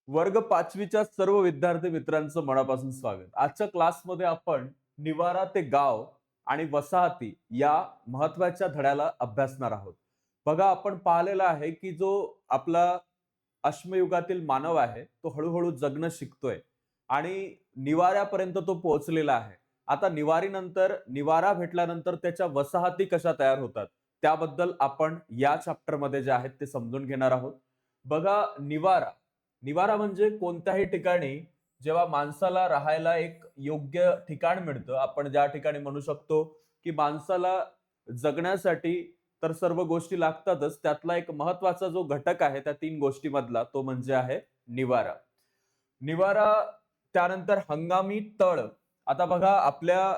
वर्ग 5वीच्या सर्व विद्यार्थी मित्रांचं मनापासून स्वागत. आजच्या क्लासमध्ये आपण निवारा ते गाव आणि वसाहती या महत्वाच्या धड्याला अभ्यासणार आहोत. बघा, आपण पाहिलेलं आहे की जो आपला अश्मयुगातील मानव आहे तो हळूहळू जगणं शिकतोय आणि निवाऱ्यापर्यंत तो पोहोचलेला आहे. आता निवारा भेटल्यानंतर त्याच्या वसाहती कशा तयार होतात त्याबद्दल आपण या चॅप्टरमध्ये जे आहेत ते समजून घेणार आहोत. बघा, निवारा म्हणजे कोणत्याही ठिकाणी जेव्हा माणसाला राहायला एक योग्य ठिकाण मिळतं. आपण ज्या ठिकाणी म्हणू शकतो की माणसाला जगण्यासाठी तर सर्व गोष्टी लागतातच, त्यातला एक महत्वाचा जो घटक आहे त्या 3 गोष्टीमधला तो म्हणजे आहे निवारा. निवारा त्यानंतर हंगामी तळ. आता बघा, आपल्या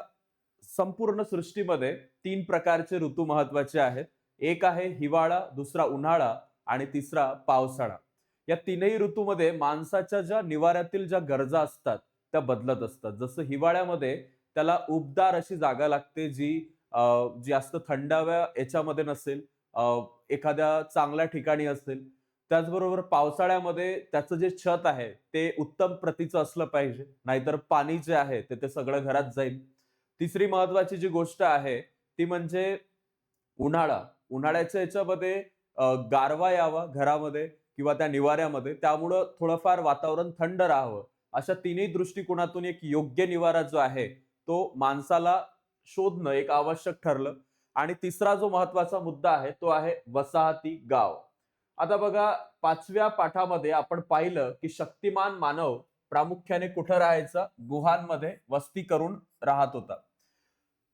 संपूर्ण सृष्टीमध्ये 3 प्रकारचे ऋतू महत्वाचे आहेत. एक आहे हिवाळा, दुसरा उन्हाळा आणि तिसरा पावसाळा. या तीनही ऋतूमध्ये माणसाच्या ज्या निवाऱ्यातील ज्या गरजा असतात त्या बदलत असतात. जसं हिवाळ्यामध्ये त्याला उबदार अशी जागा लागते जी जास्त थंडाव्या याच्यामध्ये नसेल, एखाद्या चांगल्या ठिकाणी असेल. त्याचबरोबर पावसाळ्यामध्ये त्याचं जे छत आहे ते उत्तम प्रतीचं असलं पाहिजे, नाहीतर पाणी जे आहे ते सगळं घरात जाईल. तिसरी महत्वाची जी गोष्ट आहे ती म्हणजे उन्हाळा. उन्हाळ्याच्या याच्यामध्ये गारवा यावा घरामध्ये किंवा त्या निवाऱ्यामध्ये, त्यामुळं थोडंफार वातावरण थंड राहावं. अशा तिन्ही दृष्टिकोनातून एक योग्य निवारा जो आहे तो माणसाला शोधणं एक आवश्यक ठरलं. आणि तिसरा जो महत्वाचा मुद्दा आहे तो आहे वसाहती गाव. आता बघा, 5व्या पाठामध्ये आपण पाहिलं की शक्तिमान मानव प्रामुख्याने कुठं राहायचा? गुहांमध्ये वस्ती करून राहत होता.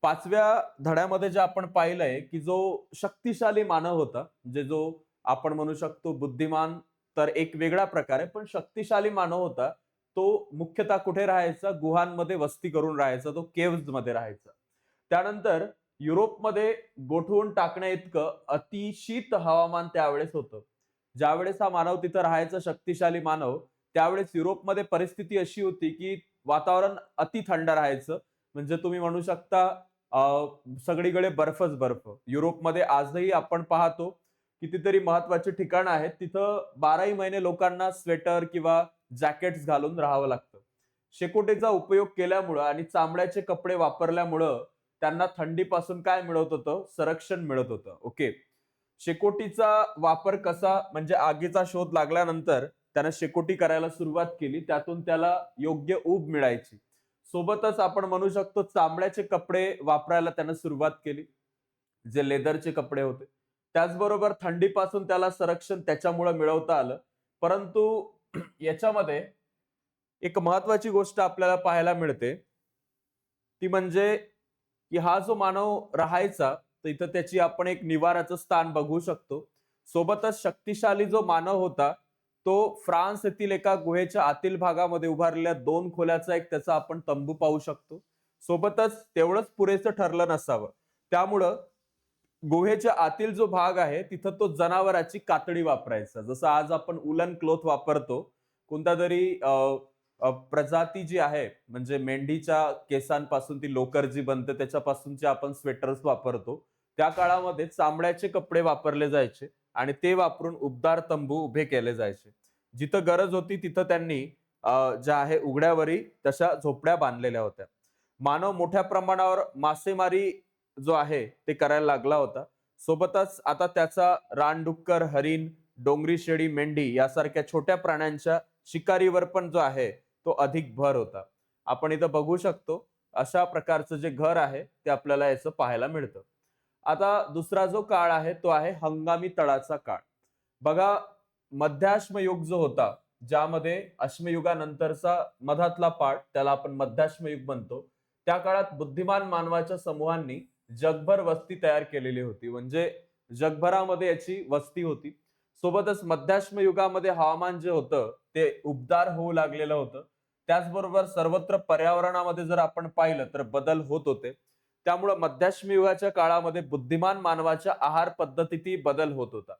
5व्या धड्यामध्ये जे आपण पाहिलंय की जो शक्तिशाली मानव होता, म्हणजे जो आपण म्हणू शकतो बुद्धिमान तर एक वेगळा प्रकार आहे, पण शक्तिशाली मानव होता तो मुख्यतः कुठे राहायचा? गुहांमध्ये वस्ती करून राहायचा, तो केव्स मध्ये राहायचा. त्यानंतर युरोपमध्ये गोठवून टाकण्या इतकं अतिशीत हवामान त्यावेळेस होतं. ज्यावेळेस हा मानव तिथं राहायचा, शक्तिशाली मानव, त्यावेळेस युरोपमध्ये परिस्थिती अशी होती की वातावरण अति थंड राहायचं. म्हणजे तुम्ही म्हणू शकता सगळीकडे बर्फच बर्फ. युरोपमध्ये आजही आपण पाहतो कितीतरी महत्वाची ठिकाणं आहेत, तिथं 12ही महिने लोकांना स्वेटर किंवा जॅकेट्स घालून राहावं लागतं. शेकोटीचा उपयोग केल्यामुळं आणि चामड्याचे कपडे वापरल्यामुळं त्यांना थंडीपासून काय मिळत होतं? संरक्षण मिळत होतं. ओके. शेकोटीचा वापर कसा? म्हणजे आगीचा शोध लागल्यानंतर त्यानं शेकोटी करायला सुरुवात केली, त्यातून त्याला योग्य ऊब मिळायची. सोबतच आपण म्हणू शकतो चामड्याचे कपडे वापरायला त्यानं सुरुवात केली, जे लेदरचे कपडे होते. त्याचबरोबर थंडीपासून त्याला संरक्षण त्याच्यामुळे मिळवता आलं. परंतु याच्यामध्ये एक महत्वाची गोष्ट आपल्याला पाहायला मिळते, ती म्हणजे की हा जो मानव राहायचा तर इथं त्याची आपण एक निवाराचं स्थान बघू शकतो. सोबतच शक्तिशाली जो मानव होता तो फ्रान्स येथील एका गुहेच्या आतील भागामध्ये उभारलेल्या 2 खोल्याचा एक त्याचा आपण तंबू पाहू शकतो. सोबतच तेवढंच पुरेसं ठरलं नसावं, त्यामुळं गुहेच्या आतील जो भाग आहे तिथं तो जनावराची कातडी वापरायचा. जसं आज आपण उलन क्लोथ वापरतो, कोणता तरी प्रजाती जी आहे, म्हणजे मेंढीच्या केसांपासून ती लोकर जी बनते त्याच्यापासूनचे आपण स्वेटर्स वापरतो. त्या काळामध्ये चामड्याचे कपडे वापरले जायचे आणि ते वापरून उबदार तंबू उभे केले जायचे. जिथं गरज होती तिथं त्यांनी ज्या आहे उघड्यावरी तशा झोपड्या बांधलेल्या होत्या. मानव मोठ्या प्रमाणावर मासेमारी जो आहे ते करायला लागला होता. सोबतच आता त्याचा रानडुक्कर, हरिण, डोंगरी शेळी, मेंढी यासारख्या छोट्या प्राण्यांच्या शिकारीवर पण जो आहे तो अधिक भर होता. आपण इथं बघू शकतो अशा प्रकारचं जे घर आहे ते आपल्याला याचं पाहायला मिळतं. आता दुसरा जो काळ आहे तो आहे हंगामी तळाचा काळ. बघा, मध्याश्मयुग जो होता, ज्यामध्ये अश्मयुगानंतरचा मधातला पार्ट त्याला आपण मध्याश्मयुग म्हणतो. त्या काळात बुद्धिमान मानवाच्या समूहांनी जगभर वस्ती तयार केलेली होती, म्हणजे जगभरामध्ये याची वस्ती होती. सोबतच मध्याश्म युगामध्ये हवामान जे होतं ते उबदार होऊ लागलेलं होतं. त्याचबरोबर सर्वत्र पर्यावरणामध्ये जर आपण पाहिलं तर बदल होत होते. त्यामुळे मध्याश्म युगाच्या काळामध्ये बुद्धिमान मानवाच्या आहार पद्धतीतही बदल होत होता.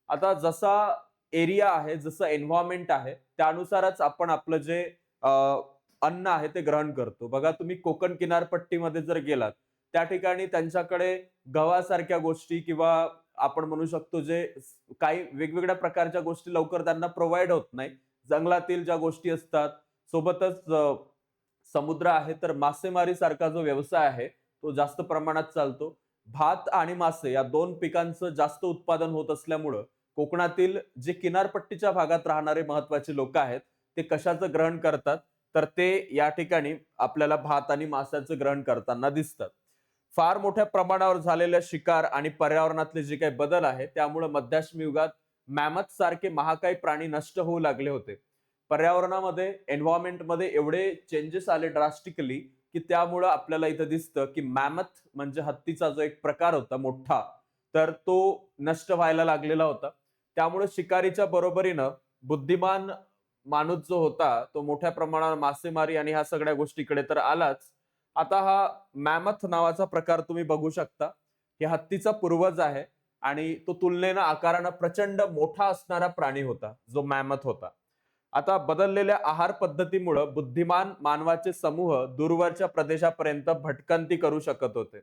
आता जसा एरिया आहे, जसं एन्व्हायरमेंट आहे, त्यानुसारच आपण आपलं जे अन्न आहे ते ग्रहण करतो. बघा, तुम्ही कोकण किनारपट्टीमध्ये जर गेलात, त्या ठिकाणी त्यांच्याकडे गव्हासारख्या गोष्टी किंवा आपण म्हणू शकतो जे काही वेगवेगळ्या प्रकारच्या गोष्टी लवकर त्यांना प्रोव्हाइड होत नाही. जंगलातील ज्या गोष्टी असतात, सोबतच समुद्र आहे, तर मासेमारी सारखा जो व्यवसाय आहे तो जास्त प्रमाणात चालतो. भात आणि मासे या दोन पिकांचं जास्त उत्पादन होत असल्यामुळं कोकणातील जे किनारपट्टीच्या भागात राहणारे महत्वाचे लोक आहेत, ते कशाचं ग्रहण करतात, तर ते या ठिकाणी आपल्याला भात आणि माशाचं ग्रहण करताना दिसतात. फार मोठ्या प्रमाणावर झालेल्या शिकार आणि पर्यावरणातले जे काही बदल आहे, त्यामुळे मध्याश्मी युगात मॅमथ सारखे महाकाय प्राणी नष्ट होऊ लागले होते. पर्यावरणामध्ये, एन्व्हायरमेंटमध्ये एवढे चेंजेस आले ड्रास्टिकली, की त्यामुळं आपल्याला इथं दिसतं, की मॅमथ म्हणजे हत्तीचा जो एक प्रकार होता मोठा, तर तो नष्ट व्हायला लागलेला होता. त्यामुळे शिकारीच्या बरोबरीनं बुद्धिमान माणूस जो होता, तो मोठ्या प्रमाणावर मासेमारी आणि ह्या सगळ्या गोष्टीकडे तर आलाच. आता हा मॅमथ नावाचा प्रकार तुम्ही बघू शकता, की हत्तीचा पूर्वज आहे आणि तो तुलनेनं आकारानं प्रचंड मोठा असणारा प्राणी होता, जो मॅमथ होता. आता बदललेल्या आहार पद्धतीमुळे बुद्धिमान मानवाचे समूह दूरवरच्या प्रदेशापर्यंत भटकंती करू शकत होते.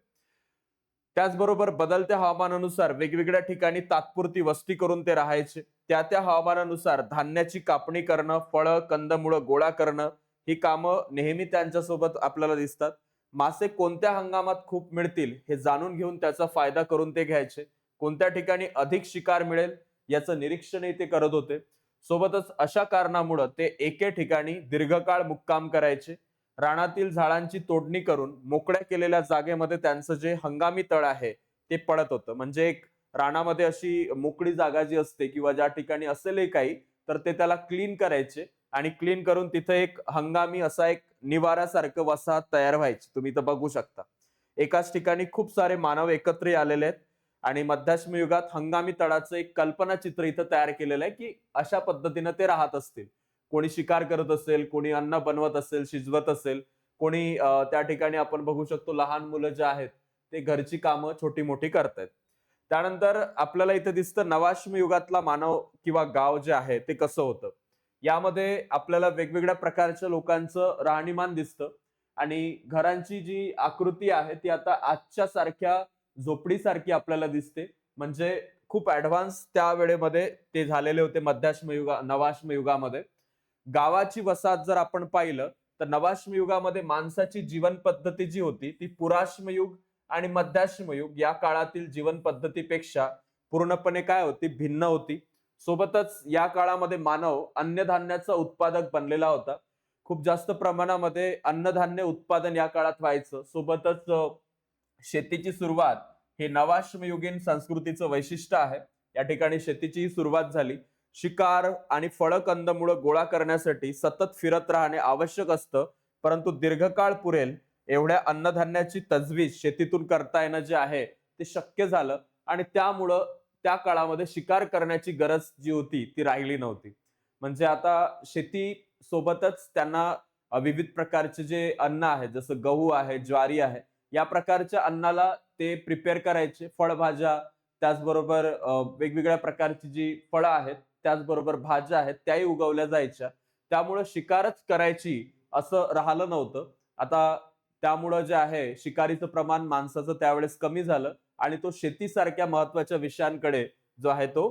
त्याचबरोबर बदलत्या हवामानानुसार वेगवेगळ्या ठिकाणी तात्पुरती वस्ती करून ते राहायचे. त्या त्या हवामानानुसार धान्याची कापणी करणं, फळं, कंदमुळं गोळा करणं, ही कामं नेहमी त्यांच्यासोबत आपल्याला दिसतात. मासे कोणत्या हंगामात खूप मिळतील हे जाणून घेऊन त्याचा फायदा करून ते घ्यायचे. कोणत्या ठिकाणी अधिक शिकार मिळेल याचं निरीक्षणही ते करत होते. सोबतच अशा कारणामुळं ते एके ठिकाणी दीर्घकाळ मुक्काम करायचे. रानातील झाडांची तोडणी करून मोकळ्या केलेल्या जागेमध्ये त्यांचं जे हंगामी तळ आहे ते पडत होतं. म्हणजे एक रानामध्ये अशी मोकळी जागा जी असते किंवा ज्या ठिकाणी असेलही काही, तर ते त्याला क्लीन करायचे आणि क्लीन करून तिथे एक हंगामी असा एक निवारासारखं वसाहत तयार व्हायची. तुम्ही इथं बघू शकता. एकाच ठिकाणी खूप सारे मानव एकत्र आलेले आहेत आणि मध्याश्म युगात हंगामी तळाचं एक कल्पना चित्र इथं तयार केलेलं आहे, की अशा पद्धतीनं ते राहत असतील. कोणी शिकार करत असेल, कोणी अन्न बनवत असेल, शिजवत असेल, कोणी त्या ठिकाणी आपण बघू शकतो लहान मुलं जे आहेत, ते घरची कामं छोटी-मोठी करतायत. त्यानंतर आपल्याला इथे दिसतं नवाश्म युगातला मानव किंवा गाव जे आहे ते कसं होतं. यामध्ये आपल्याला वेगवेगळ्या प्रकारच्या लोकांचं राहणीमान दिसतं आणि घरांची जी आकृती आहे ती आता आजच्या सारख्या झोपडीसारखी आपल्याला दिसते. म्हणजे खूप ॲडव्हान्स त्या वेळेमध्ये ते झालेले होते नवाश्म युगामध्ये. गावाची वसाहत जर आपण पाहिलं, तर नवाश्म युगामध्ये माणसाची जीवन पद्धती जी होती, ती पुराश्म युग आणि मध्याश्म युग या काळातील जीवन पद्धतीपेक्षा पूर्णपणे काय होती, भिन्न होती. सोबतच या काळामध्ये मानव अन्नधान्याचा उत्पादक बनलेला होता. खूप जास्त प्रमाणामध्ये अन्नधान्य उत्पादन या काळात व्हायचं. सोबतच शेतीची सुरुवात हे नवाश्मयुगीन संस्कृतीचं वैशिष्ट्य आहे. या ठिकाणी शेतीची सुरुवात झाली. शिकार आणि फळं कंदमुळं गोळा करण्यासाठी सतत फिरत राहणे आवश्यक असतं. परंतु दीर्घकाळ पुरेल एवढ्या अन्नधान्याची तजवीज शेतीतून करता येणं जे आहे ते शक्य झालं आणि त्यामुळं त्या काळामध्ये शिकार करण्याची गरज जी होती ती राहिली नव्हती. म्हणजे आता शेती सोबतच त्यांना विविध प्रकारचे जे अन्न आहे, जसं गहू आहे, ज्वारी आहे, या प्रकारच्या अन्नाला ते प्रिपेअर करायचे. फळभाज्या, त्याचबरोबर वेगवेगळ्या प्रकारची जी फळं आहेत, त्याचबरोबर भाज्या आहेत, त्याही उगवल्या जायच्या. त्यामुळं शिकारच करायची असं राहिलं नव्हतं. आता त्यामुळं जे आहे शिकारीचं प्रमाण माणसाचं त्यावेळेस कमी झालं आणि तो शेतीसारख्या महत्त्वाच्या विषयांकडे जो आहे तो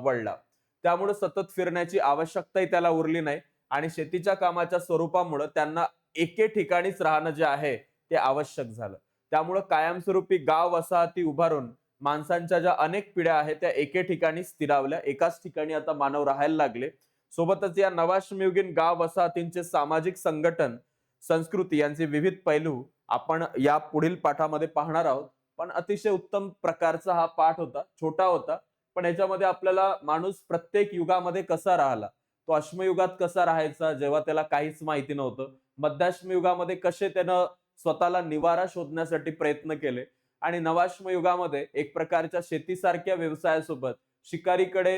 वळला. त्यामुळं सतत फिरण्याची आवश्यकताही त्याला उरली नाही आणि शेतीच्या कामाच्या स्वरूपामुळं त्यांना एके ठिकाणीच राहणं जे आहे ते आवश्यक झालं. त्यामुळं कायमस्वरूपी गाव वसाहती उभारून माणसांच्या ज्या अनेक पिढ्या आहेत त्या एके ठिकाणी स्थिरावल्या. एकाच ठिकाणी आता मानव राहायला लागले. सोबतच या नवाश्मयुगीन गाव वसाहतींचे सामाजिक संघटन, संस्कृती यांचे विविध पैलू आपण या पुढील पाठामध्ये पाहणार आहोत. पण अतिशय उत्तम प्रकारचा हा पाठ होता. छोटा होता. पण याच्यामध्ये आपल्याला माणूस प्रत्येक युगामध्ये कसा राहिला, तो अश्मयुगात कसा राहायचा जेव्हा त्याला काहीच माहिती नव्हतं. मध्याश्म युगामध्ये कसे त्यानं स्वतःला निवारा शोधण्यासाठी प्रयत्न केले आणि नवाश्म युगामध्ये एक प्रकारच्या शेतीसारख्या व्यवसायासोबत शिकारीकडे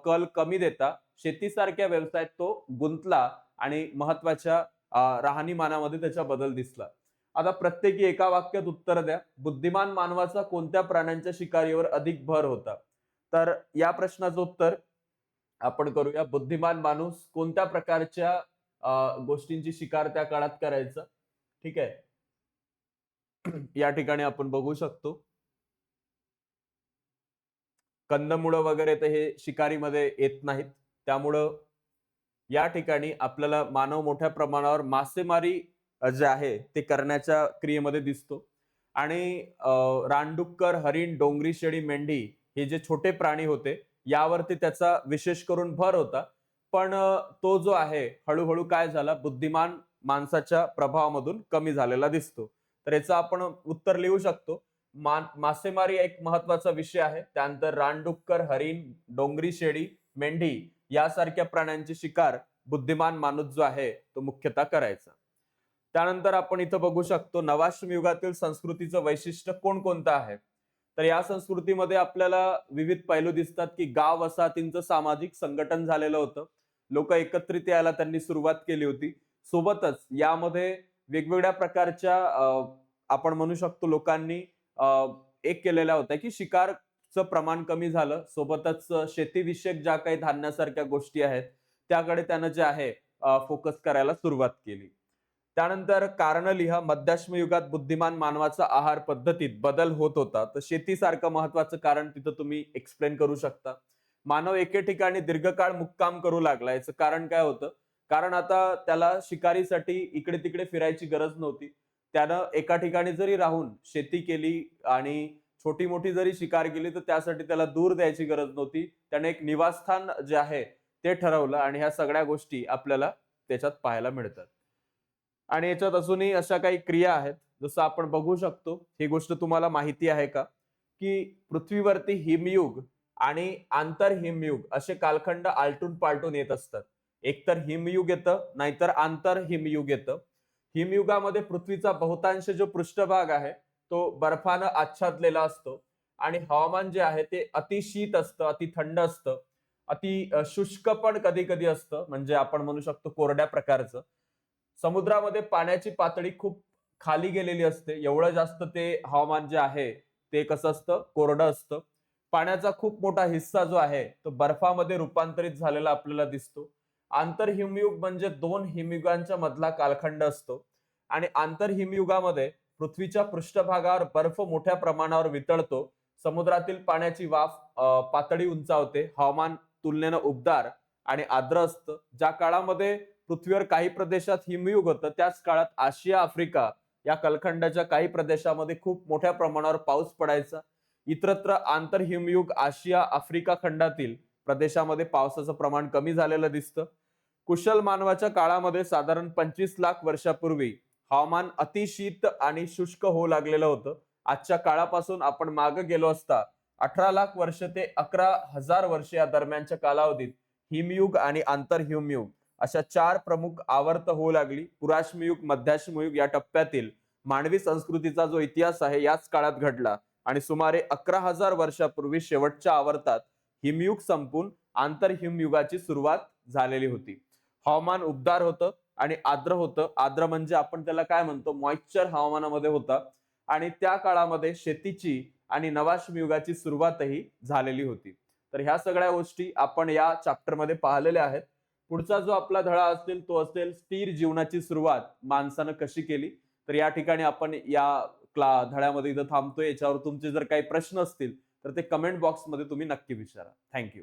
कल कमी देता शेतीसारख्या व्यवसायात तो गुंतला आणि महत्वाच्या राहणीमानामध्ये त्याचा बदल दिसला. आता प्रत्येकी एका वाक्यात उत्तर द्या. बुद्धिमान मानवाचा कोणत्या प्राण्यांच्या शिकारीवर अधिक भर होता? तर या प्रश्नाचं उत्तर आपण करूया. बुद्धिमान माणूस कोणत्या प्रकारच्या गोष्टींची शिकार त्या काळात करायचा? ठीक आहे. या ठिकाणी आपण बघू शकतो. कंदमुळं वगैरे तर हे शिकारीमध्ये येत नाहीत. त्यामुळं या ठिकाणी आपल्याला मानव मोठ्या प्रमाणावर मासेमारी जे आहे ते करण्याच्या क्रियेमध्ये दिसतो. आणि रानडुक्कर, हरिण, डोंगरी शेळी, मेंढी हे जे छोटे प्राणी होते यावरती त्याचा विशेष करून भर होता. पण तो जो आहे हळूहळू काय झाला, बुद्धिमान माणसाच्या प्रभावामधून कमी झालेला दिसतो. तर याचं आपण उत्तर लिहू शकतो. मासेमारी एक महत्वाचा विषय आहे. त्यानंतर रानडुक्कर, हरिण, डोंगरी शेळी, मेंढी यासारख्या प्राण्यांची शिकार बुद्धिमान माणूस जो आहे तो मुख्यतः करायचा. त्यानंतर आपण इथं बघू शकतो नवाश्म युगातील संस्कृतीचं वैशिष्ट्य कोणकोणतं आहे. तर या संस्कृतीमध्ये आपल्याला विविध पैलू दिसतात की गाव वसाहतींचं सामाजिक संघटन झालेलं होतं. लोक एकत्रित यायला त्यांनी सुरुवात केली होती. सोबतच यामध्ये वेगवेगळ्या प्रकारच्या आपण म्हणू शकतो लोकांनी एक केलेल्या होत्या की शिकारचं प्रमाण कमी झालं. सोबतच शेतीविषयक ज्या काही धान्यासारख्या गोष्टी आहेत त्याकडे त्यानं जे आहे फोकस करायला सुरुवात केली. त्यानंतर कारणं लिहा. मध्याश्म युगात बुद्धिमान मानवाचा आहार पद्धतीत बदल होत होता. तर शेतीसारखं महत्वाचं कारण तिथं तुम्ही एक्सप्लेन करू शकता. मानव एके ठिकाणी दीर्घकाळ मुक्काम करू लागला. याचं कारण काय होतं? कारण आता त्याला शिकारीसाठी इकडे तिकडे फिरायची गरज नव्हती. त्यानं एका ठिकाणी जरी राहून शेती केली आणि छोटी मोठी जरी शिकार केली तर त्यासाठी त्याला दूर द्यायची गरज नव्हती. त्याने एक निवासस्थान जे आहे ते ठरवलं आणि ह्या सगळ्या गोष्टी आपल्याला त्याच्यात पाहायला मिळतात. आणि याच्यात अजूनही अशा काही क्रिया आहेत जसं आपण बघू शकतो. ही गोष्ट तुम्हाला माहिती आहे का की पृथ्वीवरती हिमयुग आणि आंतर हिमयुग असे कालखंड आलटून पालटून येत असतात. एकतर हिमयुग येतं नाहीतर आंतर हिमयुग येतं. हिमयुगामध्ये पृथ्वीचा बहुतांश जो पृष्ठभाग आहे तो बर्फानं आच्छादलेला असतो आणि हवामान जे आहे ते अतिशीत असतं, अति थंड असतं, शुष्क पण कधी कधी असतं, म्हणजे आपण म्हणू शकतो कोरड्या प्रकारचं. समुद्रामध्ये पाण्याची पातळी खूप खाली गेलेली असते. एवढं जास्त ते हवामान जे आहे ते कसं असतं, कोरडं असतं. पाण्याचा खूप मोठा हिस्सा जो आहे तो बर्फामध्ये रूपांतरित झालेला आपल्याला दिसतो. आंतर हिमयुग म्हणजे दोन हिमयुगांच्या मधला कालखंड असतो आणि आंतर हिमयुगामध्ये पृथ्वीच्या पृष्ठभागावर बर्फ मोठ्या प्रमाणावर वितळतो. समुद्रातील पाण्याची वाफ पातळी उंचावते. हवामान तुलनेनं उबदार आणि आर्द्र असतं. ज्या काळामध्ये पृथ्वीवर काही प्रदेशात हिमयुग होतं त्याच काळात आशिया, आफ्रिका या कालखंडाच्या काही प्रदेशामध्ये खूप मोठ्या प्रमाणावर पाऊस पडायचा. इतरत्र आंतर हिमयुग आशिया, आफ्रिका खंडातील प्रदेशामध्ये पावसाचं प्रमाण कमी झालेलं दिसतं. कुशल मानवाच्या काळामध्ये साधारण 25 लाख वर्षापूर्वी हवामान अतिशीत आणि शुष्क होऊ लागलेलं होतं. आजच्या काळापासून आपण मागे गेलो असता 18 लाख वर्ष ते 11,000 वर्ष या दरम्यानच्या कालावधीत हिमयुग आणि आंतर हिमयुग अशा 4 प्रमुख आवर्त होऊ लागली. पुराश्मयुग, मध्याश्मयुग या टप्प्यातील मानवी संस्कृतीचा जो इतिहास आहे याच काळात घडला आणि सुमारे 11,000 वर्षापूर्वी शेवटच्या आवर्तात हिमयुग संपून आंतर हिमयुगाची सुरुवात झालेली होती. हवामान उबदार होतं आणि आर्द्र होतं. आर्द्र म्हणजे आपण त्याला काय म्हणतो, मॉइश्चर हवामानामध्ये होता आणि त्या काळामध्ये शेतीची आणि नवाश्म युगाची सुरुवातही झालेली होती. तर ह्या सगळ्या गोष्टी आपण या चॅप्टर मध्ये पाहिलेल्या आहेत. पुढचा जो आपला धडा असेल तो असेल स्थिर जीवनाची सुरुवात माणसानं कशी केली. तर या ठिकाणी आपण या धड्यामध्ये इथं थांबतोय. याच्यावर तुमचे जर काही प्रश्न असतील तर ते कमेंट बॉक्समध्ये तुम्ही नक्की विचारा. थँक्यू.